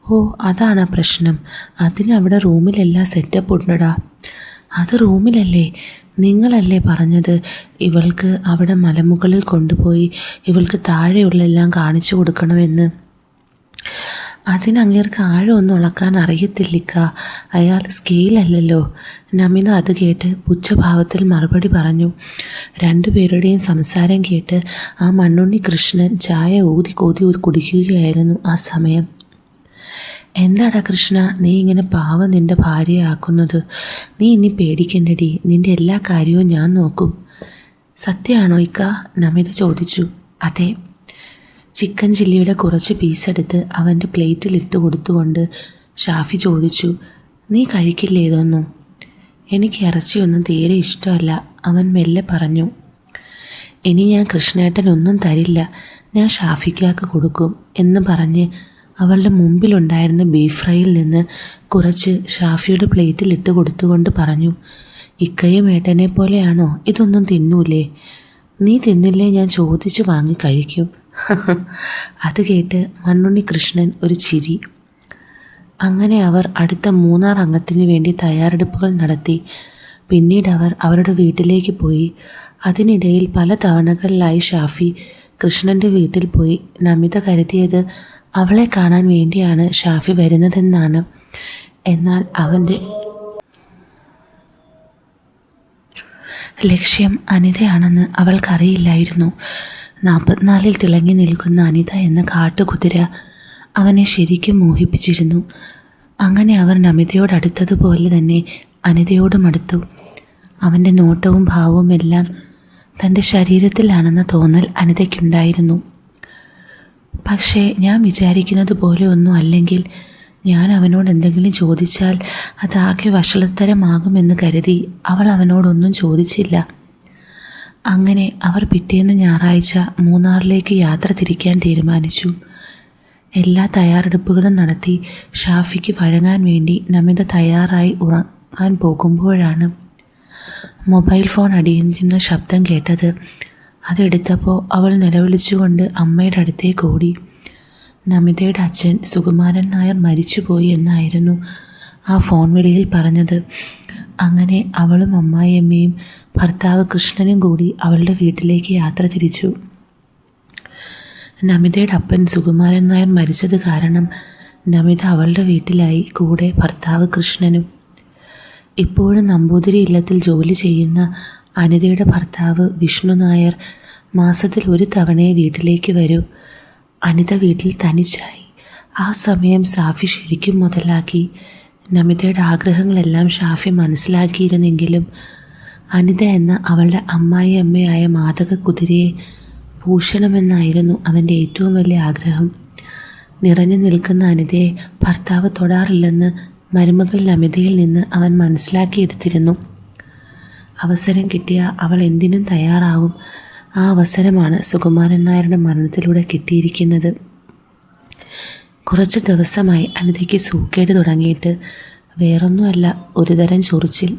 [SPEAKER 1] ഓ അതാണ് പ്രശ്നം. അതിന് അവിടെ റൂമിലെല്ലാം സെറ്റപ്പ് ഉണ്ടടാ. അത് റൂമിലല്ലേ? നിങ്ങളല്ലേ പറഞ്ഞത് ഇവൾക്ക് അവിടെ മലമുകളിൽ കൊണ്ടുപോയി ഇവൾക്ക് താഴെയുള്ളെല്ലാം കാണിച്ചു കൊടുക്കണമെന്ന്? അതിനങ്ങേർക്ക് ആഴമൊന്നും അളക്കാൻ അറിയത്തില്ലിക്ക. അയാൾ സ്കെയിലല്ലല്ലോ. നമിത അത് കേട്ട് പുച്ഛഭാവത്തിൽ മറുപടി പറഞ്ഞു. 2 പേരുടെയും സംസാരം കേട്ട് ആ മണ്ണുണ്ണി കൃഷ്ണൻ ചായ ഊതി കുടിക്കുകയായിരുന്നു ആ സമയം. എന്താടാ കൃഷ്ണ, നീ ഇങ്ങനെ പാവം നിൻ്റെ ഭാര്യയെ ആക്കുന്നത്? നീ ഇനി പേടിക്കണ്ടടി, നിൻ്റെ എല്ലാ കാര്യവും ഞാൻ നോക്കും. സത്യമാണോ ഇക്ക? നമിത ചോദിച്ചു. അതെ. ചിക്കൻ ചില്ലിയുടെ കുറച്ച് പീസെടുത്ത് അവൻ്റെ പ്ലേറ്റിൽ ഇട്ട് കൊടുത്തുകൊണ്ട് ഷാഫി ചോദിച്ചു, നീ കഴിക്കില്ലേ ഇതൊന്നും? എനിക്ക് ഇറച്ചിയൊന്നും തീരെ ഇഷ്ടമല്ല, അവൻ മെല്ലെ പറഞ്ഞു. ഇനി ഞാൻ കൃഷ്ണേട്ടനൊന്നും തരില്ല, ഞാൻ ഷാഫിക്കാക്ക് കൊടുക്കും എന്ന് പറഞ്ഞ് അവളുടെ മുമ്പിലുണ്ടായിരുന്ന ബീഫ് ഫ്രൈയിൽ നിന്ന് കുറച്ച് ഷാഫിയുടെ പ്ലേറ്റിൽ ഇട്ട് കൊടുത്തുകൊണ്ട് പറഞ്ഞു, ഇക്കയും ഏട്ടനെ പോലെയാണോ? ഇതൊന്നും തിന്നൂലേ? നീ തിന്നില്ലേ ഞാൻ ചോദിച്ചു വാങ്ങി കഴിക്കും. അത് കേട്ട് മണ്ണുണ്ണി കൃഷ്ണൻ ഒരു ചിരി. അങ്ങനെ അവർ അടുത്ത 3 അംഗത്തിന് വേണ്ടി തയ്യാറെടുപ്പുകൾ നടത്തി. പിന്നീട് അവർ അവരുടെ വീട്ടിലേക്ക് പോയി. അതിനിടയിൽ പല തവണകളിലായി ഷാഫി കൃഷ്ണൻ്റെ വീട്ടിൽ പോയി. നമിത കരുതിയത് അവളെ കാണാൻ വേണ്ടിയാണ് ഷാഫി വരുന്നതെന്നാണ്. എന്നാൽ അവൻ്റെ ലക്ഷ്യം അനിതയാണെന്ന് അവൾക്കറിയില്ലായിരുന്നു. 44-ൽ തിളങ്ങി നിൽക്കുന്ന അനിത എന്ന കാട്ടുകുതിര അവനെ ശരിക്കും മോഹിപ്പിച്ചിരുന്നു. അങ്ങനെ അവർ നമിതയോടടുത്തതുപോലെ തന്നെ അനിതയോടും അടുത്തു. അവൻ്റെ നോട്ടവും ഭാവവും എല്ലാം തൻ്റെ ശരീരത്തിലാണെന്ന തോന്നൽ അനിതയ്ക്കുണ്ടായിരുന്നു. പക്ഷേ ഞാൻ വിചാരിക്കുന്നത് പോലെ ഒന്നും അല്ലെങ്കിൽ ഞാൻ അവനോട് എന്തെങ്കിലും ചോദിച്ചാൽ അതാകെ വഷളത്തരമാകുമെന്ന് കരുതി അവൾ അവനോടൊന്നും ചോദിച്ചില്ല. അങ്ങനെ അവർ പിറ്റേന്ന് ഞായറാഴ്ച മൂന്നാറിലേക്ക് യാത്ര തിരിക്കാൻ തീരുമാനിച്ചു. എല്ലാ തയ്യാറെടുപ്പുകളും നടത്തി ഷാഫിക്ക് വഴങ്ങാൻ വേണ്ടി നമിത തയ്യാറായി ഉറങ്ങാൻ പോകുമ്പോഴാണ് മൊബൈൽ ഫോൺ അടിയുന്ന ശബ്ദം കേട്ടത്. അതെടുത്തപ്പോൾ അവൾ നിലവിളിച്ചുകൊണ്ട് അമ്മയുടെ അടുത്തേക്ക് ഓടി. നമിതയുടെ അച്ഛൻ സുകുമാരൻ നായർ മരിച്ചുപോയി എന്നായിരുന്നു ആ ഫോൺ വിളിയിൽ പറഞ്ഞത്. അങ്ങനെ അവളും അമ്മായിയമ്മയും ഭർത്താവ് കൃഷ്ണനും കൂടി അവളുടെ വീട്ടിലേക്ക് യാത്ര തിരിച്ചു. നമിതയുടെ അപ്പൻ സുകുമാരൻ നായർ മരിച്ചത് കാരണം നമിത അവളുടെ വീട്ടിലായി, കൂടെ ഭർത്താവ് കൃഷ്ണനും. ഇപ്പോഴും നമ്പൂതിരി ഇല്ലത്തിൽ ജോലി ചെയ്യുന്ന അനിതയുടെ ഭർത്താവ് വിഷ്ണു നായർ മാസത്തിൽ ഒരു തവണയെ വീട്ടിലേക്ക് വരൂ. അനിത വീട്ടിൽ തനിച്ചായി. ആ സമയം ഷാഫി ശരിക്കും മുതലാക്കി. നമിതയുടെ ആഗ്രഹങ്ങളെല്ലാം ഷാഫി മനസ്സിലാക്കിയിരുന്നെങ്കിലും അനിത എന്ന അവളുടെ അമ്മായിയമ്മയായ മാതക കുതിരയെ ഭൂഷണമെന്നായിരുന്നു അവൻ്റെ ഏറ്റവും വലിയ ആഗ്രഹം. നിറഞ്ഞു നിൽക്കുന്ന അനിതയെ ഭർത്താവ് തൊടാറില്ലെന്ന് മരുമകൾ നമിതയിൽ നിന്ന് അവൻ മനസ്സിലാക്കിയെടുത്തിരുന്നു. അവസരം കിട്ടിയ അവൾ എന്തിനും തയ്യാറാവും. ആ അവസരമാണ് സുകുമാരൻ നായരുടെ മരണത്തിലൂടെ കിട്ടിയിരിക്കുന്നത്. കുറച്ച് ദിവസമായി അനിതയ്ക്ക് സൂക്കേട് തുടങ്ങിയിട്ട്. വേറൊന്നുമല്ല, ഒരുതരം ചൊറിച്ചിൽ.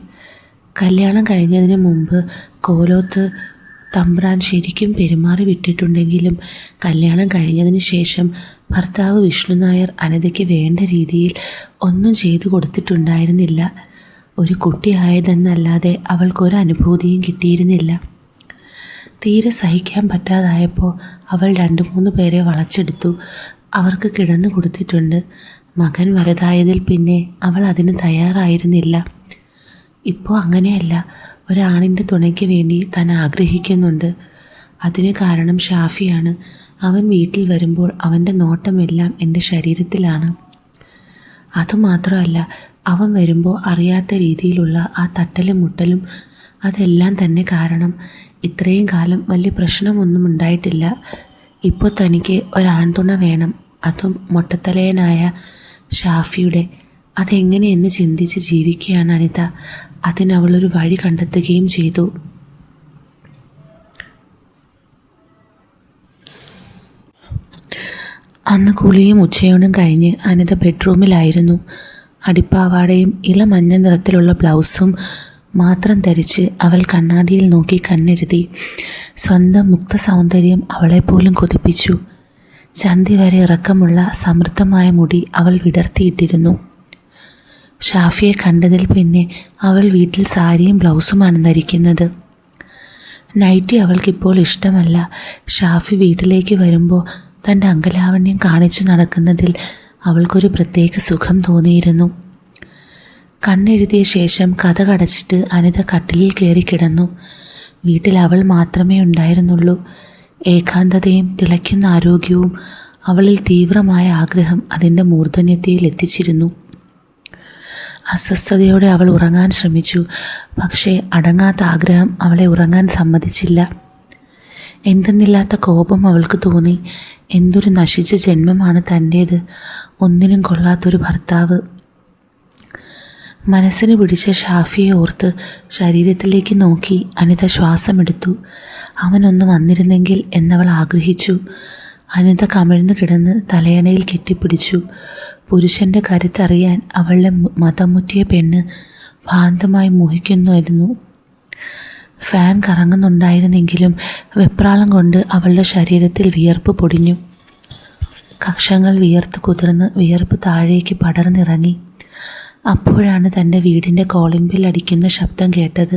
[SPEAKER 1] കല്യാണം കഴിഞ്ഞതിന് മുമ്പ് കോലോത്ത് തമ്പ്രാൻ ശരിക്കും പെരുമാറി വിട്ടിട്ടുണ്ടെങ്കിലും കല്യാണം കഴിഞ്ഞതിന് ശേഷം ഭർത്താവ് വിഷ്ണു നായർ അനിതയ്ക്ക് വേണ്ട രീതിയിൽ ഒന്നും ചെയ്തു കൊടുത്തിട്ടുണ്ടായിരുന്നില്ല. ഒരു കുട്ടിയായതെന്നല്ലാതെ അവൾക്കൊരു അനുഭൂതിയും കിട്ടിയിരുന്നില്ല. തീരെ സഹിക്കാൻ പറ്റാതായപ്പോൾ അവൾ 2-3 പേരെ വളച്ചെടുത്തു. അവർക്ക് കിടന്നു കൊടുത്തിട്ടുണ്ട്. മകൻ വലുതായതിൽ പിന്നെ അവൾ അതിന് തയ്യാറായിരുന്നില്ല. ഇപ്പോൾ അങ്ങനെയല്ല. ഒരാണിൻ്റെ തുണയ്ക്ക് വേണ്ടി താൻ ആഗ്രഹിക്കുന്നുണ്ട്. അതിന് കാരണം ഷാഫിയാണ്. അവൻ വീട്ടിൽ വരുമ്പോൾ അവൻ്റെ നോട്ടമെല്ലാം എൻ്റെ ശരീരത്തിലാണ്. അതുമാത്രമല്ല, അവൻ വരുമ്പോൾ അറിയാത്ത രീതിയിലുള്ള ആ തട്ടലും മുട്ടലും, അതെല്ലാം തന്നെ കാരണം. ഇത്രയും കാലം വലിയ പ്രശ്നമൊന്നും ഉണ്ടായിട്ടില്ല. ഇപ്പോൾ തനിക്ക് ഒരാൺതുണ വേണം, അതും മൊട്ടത്തലയനായ ഷാഫിയുടെ. അതെങ്ങനെയെന്ന് ചിന്തിച്ച് ജീവിക്കുകയാണ് അനിത. അതിനവളൊരു വഴി കണ്ടെത്തുകയും ചെയ്തു. അന്ന് കുളിയും ഉച്ചയൂണും കഴിഞ്ഞ് അനിത ബെഡ്റൂമിലായിരുന്നു. അടിപ്പാവാടയും ഇളമഞ്ഞ നിറത്തിലുള്ള ബ്ലൗസും മാത്രം ധരിച്ച് അവൾ കണ്ണാടിയിൽ നോക്കി കണ്ണെഴുതി. സ്വന്തം മുക്ത സൗന്ദര്യം അവളെപ്പോലും കൊതിപ്പിച്ചു. ചന്തി വരെ ഇറക്കമുള്ള സമൃദ്ധമായ മുടി അവൾ വിടർത്തിയിട്ടിരുന്നു. ഷാഫിയെ കണ്ടതിൽ പിന്നെ അവൾ വീട്ടിൽ സാരിയും ബ്ലൗസുമാണ് ധരിക്കുന്നത്. നൈറ്റി അവൾക്കിപ്പോൾ ഇഷ്ടമല്ല. ഷാഫി വീട്ടിലേക്ക് വരുമ്പോൾ തൻ്റെ അങ്കലാവണ്യം കാണിച്ചു നടക്കുന്നതിൽ അവൾക്കൊരു പ്രത്യേക സുഖം തോന്നിയിരുന്നു. കണ്ണെഴുതിയ ശേഷം കതകടച്ചിട്ട് അനിത കട്ടിലിൽ കയറി കിടന്നു. വീട്ടിൽ അവൾ മാത്രമേ ഉണ്ടായിരുന്നുള്ളൂ. ഏകാന്തതയും തിളയ്ക്കുന്ന ആരോഗ്യവും അവളിൽ തീവ്രമായ ആഗ്രഹം അതിൻ്റെ മൂർധന്യതയിൽ എത്തിച്ചിരുന്നു. അസ്വസ്ഥതയോടെ അവൾ ഉറങ്ങാൻ ശ്രമിച്ചു. പക്ഷേ അടങ്ങാത്ത ആഗ്രഹം അവളെ ഉറങ്ങാൻ സമ്മതിച്ചില്ല. എന്തെന്നില്ലാത്ത കോപം അവൾക്ക് തോന്നി. എന്തൊരു നശിച്ച ജന്മമാണ് തൻ്റേത്. ഒന്നിനും കൊള്ളാത്തൊരു ഭർത്താവ്. മനസ്സിന് പിടിച്ച ഷാഫിയെ ഓർത്ത് ശരീരത്തിലേക്ക് നോക്കി അനിത ശ്വാസമെടുത്തു. അവനൊന്ന് വന്നിരുന്നെങ്കിൽ എന്നവൾ ആഗ്രഹിച്ചു. അനിത കമിഴ്ന്നു കിടന്ന് തലയണയിൽ കെട്ടിപ്പിടിച്ചു. പുരുഷൻ്റെ കരുത്തറിയാൻ അവളുടെ മതമുറ്റിയ പെണ്ണ് ഭ്രാന്തമായി മോഹിക്കുമായിരുന്നു. ഫാൻ കറങ്ങുന്നുണ്ടായിരുന്നെങ്കിലും വെപ്രാളം കൊണ്ട് അവളുടെ ശരീരത്തിൽ വിയർപ്പ് പൊടിഞ്ഞു. കക്ഷങ്ങൾ വിയർത്ത് കുതിർന്ന് വിയർപ്പ് താഴേക്ക് പടർന്നിറങ്ങി. അപ്പോഴാണ് തൻ്റെ വീടിൻ്റെ കോളിംഗ് ബെൽ അടിക്കുന്ന ശബ്ദം കേട്ടത്.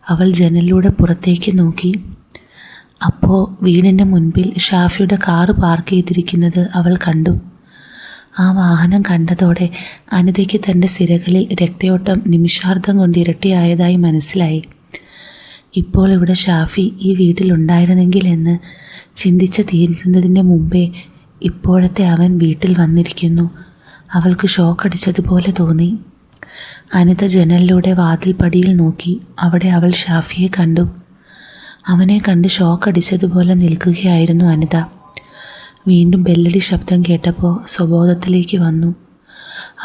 [SPEAKER 1] അവൾ ജനലിലൂടെ പുറത്തേക്ക് നോക്കി. അപ്പോൾ വീടിൻ്റെ മുൻപിൽ ഷാഫിയുടെ കാറ് പാർക്ക് ചെയ്തിരിക്കുന്നത് അവൾ കണ്ടു. ആ വാഹനം കണ്ടതോടെ അനിതയ്ക്ക് തൻ്റെ സിരകളിൽ രക്തയോട്ടം നിമിഷാർദ്ധം കൊണ്ട് ഇരട്ടിയായതായി മനസ്സിലായി. ഇപ്പോൾ ഇവിടെ ഷാഫി ഈ വീട്ടിലുണ്ടായിരുന്നെങ്കിൽ എന്ന് ചിന്തിച്ച് തീരുന്നതിന് മുമ്പേ ഇപ്പോഴത്തെ അവൻ വീട്ടിൽ വന്നിരിക്കുന്നു. അവൾക്ക് ഷോക്കടിച്ചതുപോലെ തോന്നി. അനിത ജനലിലൂടെ വാതിൽപ്പടിയിൽ നോക്കി. അവിടെ അവൾ ഷാഫിയെ കണ്ടു. അവനെ കണ്ട് ഷോക്കടിച്ചതുപോലെ നിൽക്കുകയായിരുന്നു അനിത. വീണ്ടും ബെല്ലടി ശബ്ദം കേട്ടപ്പോൾ സ്വബോധത്തിലേക്ക് വന്നു.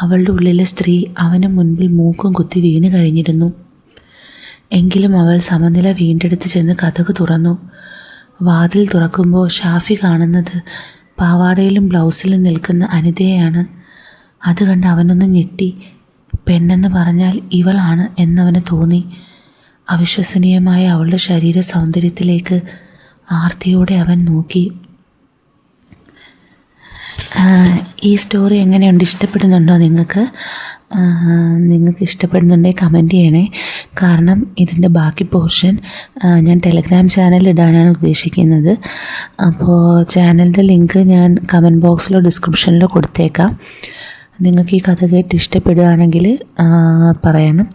[SPEAKER 1] അവളുടെ ഉള്ളിലെ സ്ത്രീ അവന് മുൻപിൽ മൂക്കും കുത്തി വീണ് കഴിഞ്ഞിരുന്നു. എങ്കിലും അവൾ സമനില വീണ്ടെടുത്ത് ചെന്ന് കതക് തുറന്നു. വാതിൽ തുറക്കുമ്പോൾ ഷാഫി കാണുന്നത് പാവാടയിലും ബ്ലൗസിലും നിൽക്കുന്ന അനിതയെയാണ്. അത് കണ്ട് അവനൊന്ന് ഞെട്ടി. പെണ്ണെന്ന് പറഞ്ഞാൽ ഇവളാണ് എന്നവന് തോന്നി. അവിശ്വസനീയമായ അവളുടെ ശരീര സൗന്ദര്യത്തിലേക്ക് ആർത്തിയോടെ അവൻ നോക്കി. ഈ സ്റ്റോറി എങ്ങനെയുണ്ട്? ഇഷ്ടപ്പെടുന്നുണ്ടോ നിങ്ങൾക്ക്? ഇഷ്ടപ്പെടുന്നുണ്ടെങ്കിൽ കമൻറ്റ് ചെയ്യണേ. കാരണം ഇതിൻ്റെ ബാക്കി പോർഷൻ ഞാൻ ടെലഗ്രാം ചാനലിൽ ഇടാനാണ് ഉദ്ദേശിക്കുന്നത്. അപ്പോൾ ചാനലിൻ്റെ ലിങ്ക് ഞാൻ കമൻറ്റ് ബോക്സിലോ ഡിസ്ക്രിപ്ഷനിലോ കൊടുത്തേക്കാം. നിങ്ങൾക്ക് ഈ കഥ കേട്ട് ഇഷ്ടപ്പെടുകയാണെങ്കിൽ പറയണം.